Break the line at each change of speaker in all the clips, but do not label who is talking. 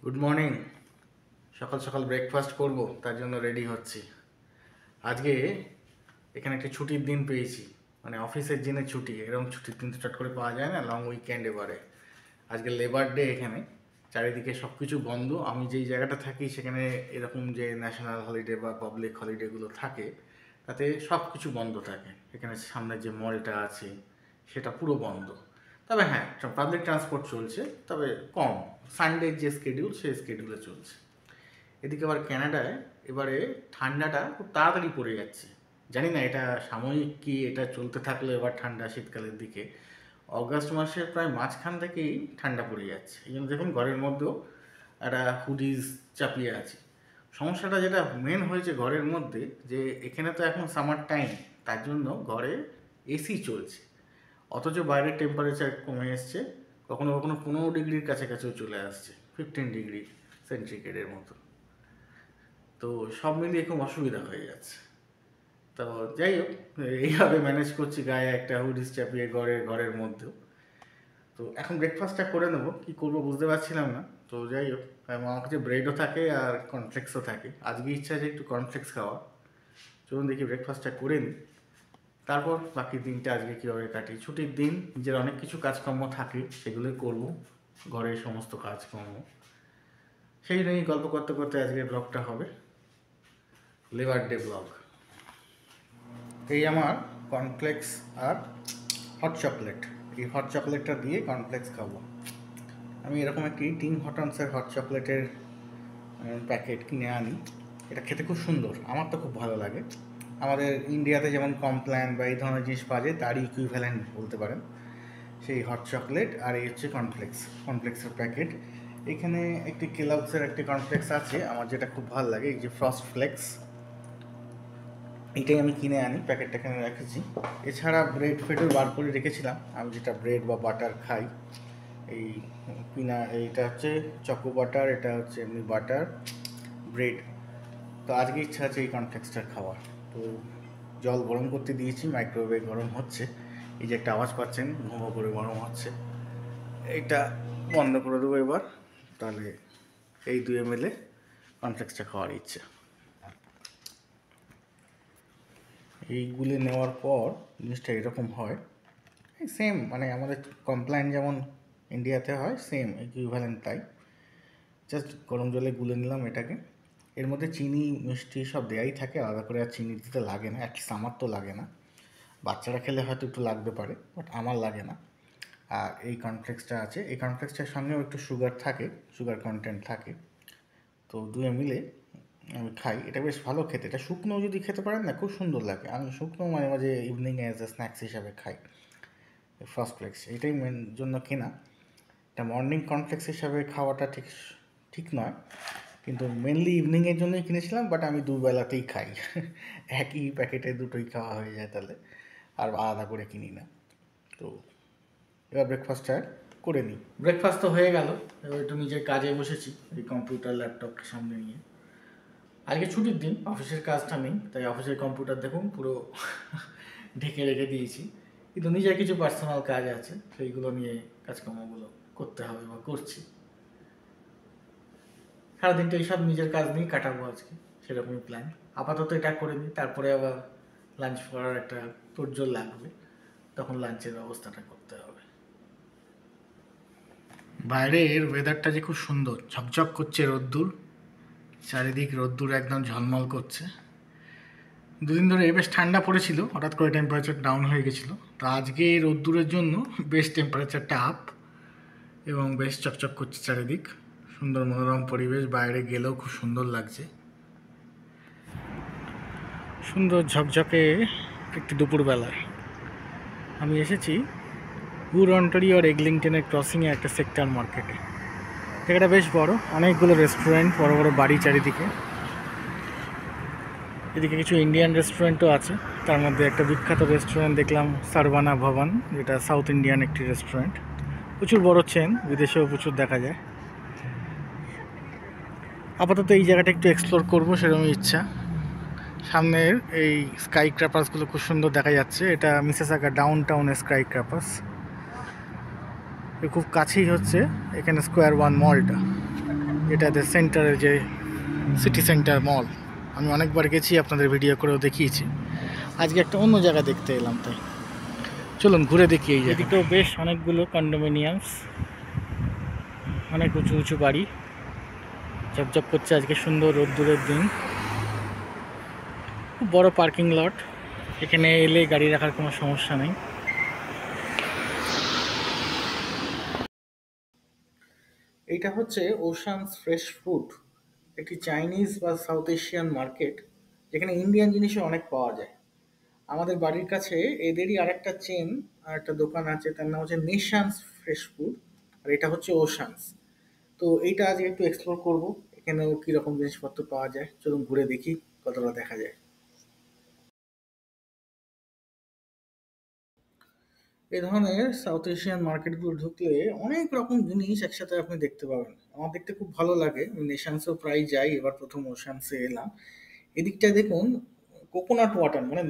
Good morning. সকাল সকাল breakfast করব, তার জন্য রেডি হচ্ছি। আজকে এখানে একটা ছুটির দিন পেয়েছি, মানে অফিসের দিনে ছুটি। এরকম ছুটির দিন তো চট করে পাওয়া যায় না, লং উইকেন্ড। এবারে আজকে লেবার ডে। এখানে চারিদিকে সব কিছু বন্ধ। আমি যেই জায়গাটা থাকি সেখানে এরকম যে ন্যাশনাল হলিডে বা পাবলিক হলিডেগুলো থাকে, তাতে সব কিছু বন্ধ থাকে। এখানে সামনে যে মলটা আছে সেটা পুরো বন্ধ। তবে হ্যাঁ, পাবলিক ট্রান্সপোর্ট চলছে, তবে কম। সানডের যে স্কেডিউল সেই স্কেডিউলে চলছে। এদিকে আবার কানাডায় এবারে ঠান্ডাটা খুব তাড়াতাড়ি পড়ে যাচ্ছে। জানি না এটা সাময়িক কি, এটা চলতে থাকলে এবার ঠান্ডা শীতকালের দিকে অগাস্ট মাসের প্রায় মাঝখান থেকেই ঠান্ডা পড়ে যাচ্ছে। এই জন্য দেখুন ঘরের মধ্যেও একটা হুডিজ চাপিয়ে আছে। সমস্যাটা যেটা মেন হয়েছে ঘরের মধ্যে, যে এখানে তো এখন সামার টাইম, তার জন্য ঘরে এসি চলছে, অথচ বাইরের টেম্পারেচার কমে এসছে। কখনো কখনো 15 ডিগ্রির কাছাকাছিও চলে আসছে, 15 ডিগ্রি সেন্টিগ্রেডের মতো। তো সব মিলিয়ে খুব অসুবিধা হয়ে যাচ্ছে। তো যাই হোক, এইভাবে ম্যানেজ করছি, গায়ে একটা হুডিস চাপিয়ে ঘরের মধ্যেও। তো এখন ব্রেকফাস্টটা করে নেবো, কী করবো বুঝতে পারছিলাম না। তো যাই হোক, আমার কাছে ব্রেডও থাকে আর কর্নফ্লেক্সও থাকে। আজকে ইচ্ছা আছে একটু কর্নফ্লেক্স খাওয়া। চলুন দেখি ব্রেকফাস্টটা করে নিই, তারপর বাকি দিনটা আজকে কীভাবে কাটি। ছুটির দিন, নিজের অনেক কিছু কাজকর্ম থাকে, সেগুলোই করব, ঘরের সমস্ত কাজকর্ম। সেই নিয়েই গল্প করতে করতে আজকে ব্লগটা হবে, লেবার ডে ব্লগ। এই আমার কর্নফ্লেক্স আর হট চকলেট। এই হট চকলেটটা দিয়ে কর্নফ্লেক্স খাবো। আমি এরকম একটি টিম হটন্সের হট চকলেটের প্যাকেট কিনে আনি। এটা খেতে খুব সুন্দর, আমার তো খুব ভালো লাগে। আমাদের ইন্ডিয়াতে যেমন কমপ্ল্যান বা এই ধরনের জিনিস পাওয়া যায়, তারই ইকুইভ্যালেন্ট বলতে পারেন সেই হট চকলেট। আর এই হচ্ছে কর্নফ্লেক্সের প্যাকেট। এখানে একটি কেলগসের একটি কর্নফ্লেক্স আছে আমার, যেটা খুব ভালো লাগে, এই যে ফ্রস্ট ফ্লেক্স। এটাই আমি কিনে আনি, প্যাকেটটা কিনে রেখেছি। এছাড়া ব্রেড ফেডও বার করে রেখেছিলাম, আমি যেটা ব্রেড বা বাটার খাই। এই এইটা হচ্ছে চকো বাটার, এটা হচ্ছে এমনি বাটার ব্রেড। তো আজকে ইচ্ছা আছে এই কর্নফ্লেক্সটা খাওয়ার। তো জল গরম করতে দিয়েছি, মাইক্রোওয়েভে গরম হচ্ছে। এই যে একটা আওয়াজ পাচ্ছেন, ঘুমো করে গরম হচ্ছে। এইটা বন্ধ করে দেবো এবার। তাহলে এই 2 ml কর্নফ্লেক্সটা খাওয়ার ইচ্ছে। এইগুলি নেওয়ার পর জিনিসটা এরকম হয়, সেম মানে আমাদের কমপ্ল্যান যেমন ইন্ডিয়াতে হয়, সেম ইকুইভ্যালেন্ট তাই। জাস্ট গরম জলে গুলে নিলাম এটাকে। এর মধ্যে চিনি মিষ্টি সব দেয়াই থাকে, আলাদা করে আর চিনি দিতে লাগে না, অ্যাটলিস্ট আমার তো লাগে না। বাচ্চারা খেলে হয়তো একটু লাগতে পারে, বাট আমার লাগে না। আর এই কর্নফ্লেক্সটা আছে, এই কর্নফ্লেক্সটার সঙ্গেও একটু সুগার থাকে, সুগার কন্টেন্ট থাকে। তো 2 মিলে আমি খাই। এটা বেশ ভালো খেতে। এটা শুকনো যদি খেতে পারেন না, খুব সুন্দর লাগে। আমি শুকনো মাঝে মাঝে ইভিনিংয়ে অ্যাজ এ স্ন্যাক্স হিসাবে খাই ফার্স্ট ফ্লেক্স। এটাই মেন জন্য কেনা। এটা মর্নিং কর্নফ্লেক্স হিসাবে খাওয়াটা ঠিক নয়, কিন্তু মেনলি ইভিনিংয়ের জন্যই কিনেছিলাম। বাট আমি দুবেলাতেই খাই, একই প্যাকেটে দুটোই খাওয়া হয়ে যায় তাহলে, আর আলাদা করে কিনি না। তো এবার ব্রেকফাস্টটা করে নিই। ব্রেকফাস্ট তো হয়ে গেল, এবার একটু নিজের কাজে বসেছি, এই কম্পিউটার ল্যাপটপটা সামনে নিয়ে। আজকে ছুটির দিন, অফিসের কাজটা নেই, তাই অফিসের কম্পিউটার দেখুন পুরো ঢেকে রেখে দিয়েছি। কিন্তু নিজের কিছু পার্সোনাল কাজ আছে, সেইগুলো নিয়ে কাজকর্মগুলো করতে হবে বা করছি। সারাদিনটা এইসব নিজের কাজ নিয়ে কাটাবো আজকে, সেরকমই প্ল্যান। আপাতত এটা করে নিই, তারপরে আবার লাঞ্চ করার একটা তোড়জোড় লাগবে, তখন লাঞ্চের ব্যবস্থাটা করতে হবে। বাইরের ওয়েদারটা যে খুব সুন্দর, ঝকঝক করছে রোদ্দুর, চারিদিক রোদ্দুর একদম ঝলমল করছে। দুদিন ধরে বেশ ঠান্ডা পড়েছিল, হঠাৎ করে টেম্পারেচার ডাউন হয়ে গেছিলো। তো আজকে রোদ্দুরের জন্য বেশ টেম্পারেচারটা আপ, এবং বেশ চকচক করছে চারিদিক। সুন্দর মনোরম পরিবেশ, বাইরে গেলেও খুব সুন্দর লাগছে। সুন্দর ঝকঝকে একটি দুপুরবেলায় আমি এসেছি হুরন্টারি আর এগলিংটনের ক্রসিংয়ে একটা সেক্টর মার্কেটে। জায়গাটা বেশ বড়, অনেকগুলো রেস্টুরেন্ট, বড় বড় বাড়ি চারিদিকে। এদিকে কিছু ইন্ডিয়ান রেস্টুরেন্টও আছে, তার মধ্যে একটা বিখ্যাত রেস্টুরেন্ট দেখলাম, সারভানা ভবন, যেটা সাউথ ইন্ডিয়ান একটি রেস্টুরেন্ট। প্রচুর বড় চেন, বিদেশেও প্রচুর দেখা যায়। আপাতত এই জায়গাটা একটু এক্সপ্লোর করবো, সেরকমই ইচ্ছা। সামনের এই স্কাই ক্র্যাপার্সগুলো খুব সুন্দর দেখা যাচ্ছে। এটা মিসেসাগা ডাউন টাউনের স্কাই ক্র্যাপার্স। খুব কাছেই হচ্ছে এখানে স্কোয়ার ওয়ান মলটা। এটাতে সেন্টারের যে সিটি সেন্টার মল, আমি অনেকবার গেছি, আপনাদের ভিডিও করেও দেখিয়েছি। আজকে একটা অন্য জায়গা দেখতে এলাম, তাই চলুন ঘুরে দেখি। এই এদিকেও বেশ অনেকগুলো কন্ডোমিনিয়ামস, অনেক উঁচু উঁচু বাড়ি, ঝপঝপ করছে। আজকে সুন্দর রোদ্দুরের দিন, খুব বড় পার্কিং লট, এখানে এলে গাড়ি রাখার কোনো সমস্যা নেই। এইটা হচ্ছে ওশানস ফ্রেশ ফুড, একটি চাইনিজ বা সাউথ এশিয়ান মার্কেট যেখানে ইন্ডিয়ান জিনিসও অনেক পাওয়া যায়। আমাদের বাড়ির কাছে এদেরই আরেকটা চেন আর একটা দোকান আছে, তার নাম হচ্ছে নেশানস ফ্রেশ ফুড, আর এটা হচ্ছে ওশানস। তো এইটা আজকে একটু এক্সপ্লোর করব, এখানেও কীরকম জিনিসপত্র পাওয়া যায়, চলুন ঘুরে দেখি কতটা দেখা যায়। এই ধরনের সাউথ এশিয়ান মার্কেটগুলো ঢুকলে অনেক রকম জিনিস একসাথে আপনি দেখতে পাবেন। আমার দেখতে খুব ভালো লাগে, আমি নেশানসেও প্রায় যাই, এবার প্রথম ওশানসে এলাম। এদিকটায় দেখুন কোকোনাট ওয়াটার, মানে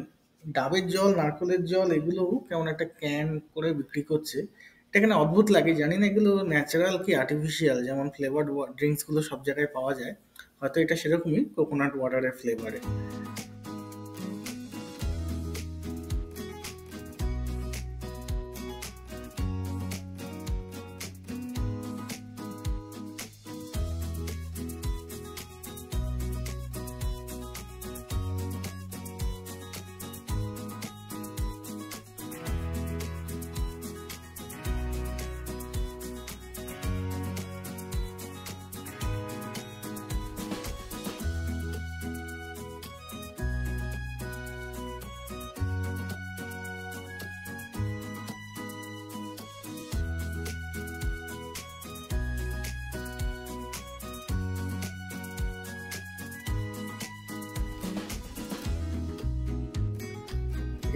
ডাবের জল, নারকেলের জল, এগুলোও কেমন একটা ক্যান করে বিক্রি করছে। এটা এখানে অদ্ভুত লাগে, জানি না এগুলো ন্যাচারাল কি আর্টিফিশিয়াল, যেমন ফ্লেভার্ড ড্রিঙ্কসগুলো সব জায়গায় পাওয়া যায়, হয়তো এটা সেরকমই কোকোনাট ওয়াটারের ফ্লেভারে।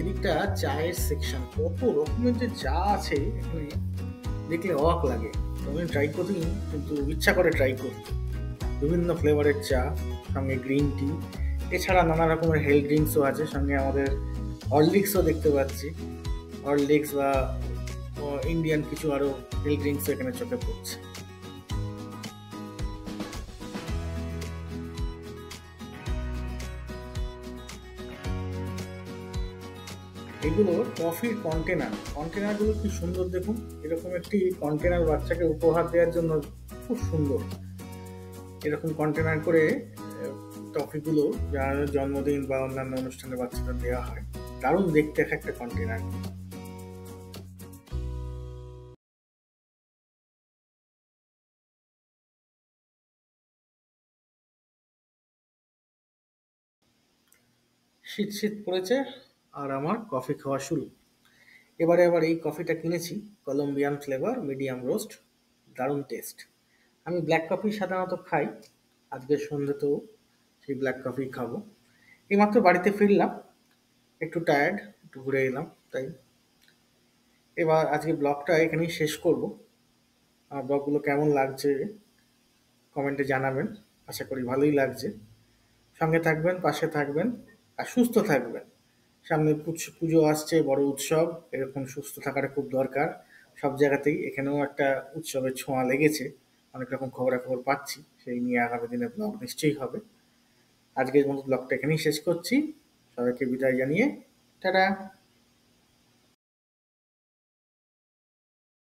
এদিকটা চায়ের সেকশন, কত রকমের যে চা আছে এখানে, দেখলে অবাক লাগে। তো আমি ট্রাই করিনি, কিন্তু ইচ্ছা করে ট্রাই করতে। বিভিন্ন ফ্লেভারের চা, সঙ্গে গ্রিন টি, এছাড়া নানা রকমের হেলথ ড্রিঙ্কসও আছে, সঙ্গে আমাদের হরলিক্সও দেখতে পাচ্ছি। হরলিক্স বা ইন্ডিয়ান কিছু আরও হেলথ ড্রিঙ্কসও এখানে চোখে পড়ছে। এগুলো কফির কন্টেনার, কন্টেনারগুলো কি সুন্দর দেখুন, এরকম একটি কন্টেনার বাচ্চাকে উপহার দেওয়ার জন্য খুব সুন্দর। এরকম কন্টেনার করে টফিগুলো যার জন্মদিন বা অন্যান্য অনুষ্ঠানে বাচ্চাদের দেওয়া হয়, দারুণ দেখতে একটা কন্টেনার। শীত শীত পড়েছে আর আমার কফি খাওয়া শুরু। এবারে আবার এই কফিটা কিনেছি, কলম্বিয়ান ফ্লেভার মিডিয়াম রোস্ট, দারুণ টেস্ট। আমি ব্ল্যাক কফি সাধারণত খাই, আজকে সন্ধ্যেতেও সেই ব্ল্যাক কফি খাবো। এইমাত্র বাড়িতে ফিরলাম, একটু টায়ার্ড, একটু ঘুরে এলাম তাই। এবার আজকে ব্লগটা এখানেই শেষ করব। আর ব্লগগুলো কেমন লাগছে কমেন্টে জানাবেন, আশা করি ভালোই লাগছে। সঙ্গে থাকবেন, পাশে থাকবেন, আর সুস্থ থাকবেন। সামনে পুজো আসছে, বড় উৎসব, এরকম সুস্থ থাকাটা খুব দরকার সব জায়গাতেই। এখানেও একটা উৎসবের ছোঁয়া লেগেছে, অনেক রকম খবরাখবর পাচ্ছি, সেই নিয়ে আগামী দিনে ব্লগ নিশ্চয়ই হবে। আজকের মতো ব্লগটা এখানেই শেষ করছি, সবাইকে বিদায় জানিয়ে টাটা।